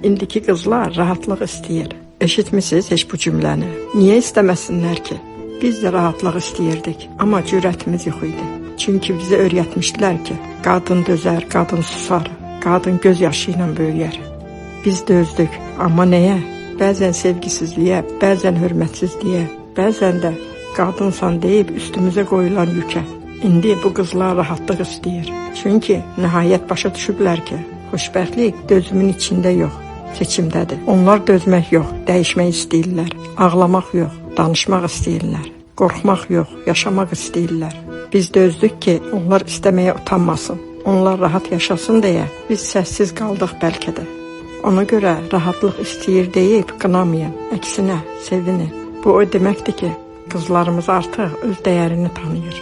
İndiki qızlar rahatlıq istəyir. Eşitmisiniz heç bu cümləni? Niyə istəməsinlər ki? Biz də rahatlıq istəyirdik, amma cürətimiz yox idi. Çünki bizə öyrətmişdilər ki, qadın dözər, qadın susar, qadın göz yaşı ilə böyüyər. Biz dözdük, amma nəyə? Bəzən sevgisizliyə, bəzən hörmətsizliyə, bəzən də qadınsan deyib üstümüzə qoyulan yükə. İndi bu qızlar rahatlıq istəyir. Çünki nəhayət başa düşüblər ki, xoşbəxtlik dözümün içində yox, seçimdədir. Onlar dözmək yox, dəyişmək istəyirlər. Ağlamaq yox, danışmaq istəyirlər. Qorxmaq yox, yaşamaq istəyirlər. Biz dözdük ki, onlar istəməyə utanmasın. Onlar rahat yaşasın deyə biz səssiz qaldıq bəlkə də. Ona görə rahatlıq istəyir deyib qınamayın, əksinə sevinin. Bu o deməkdir ki, qızlarımız artıq öz dəyərini tanıyır.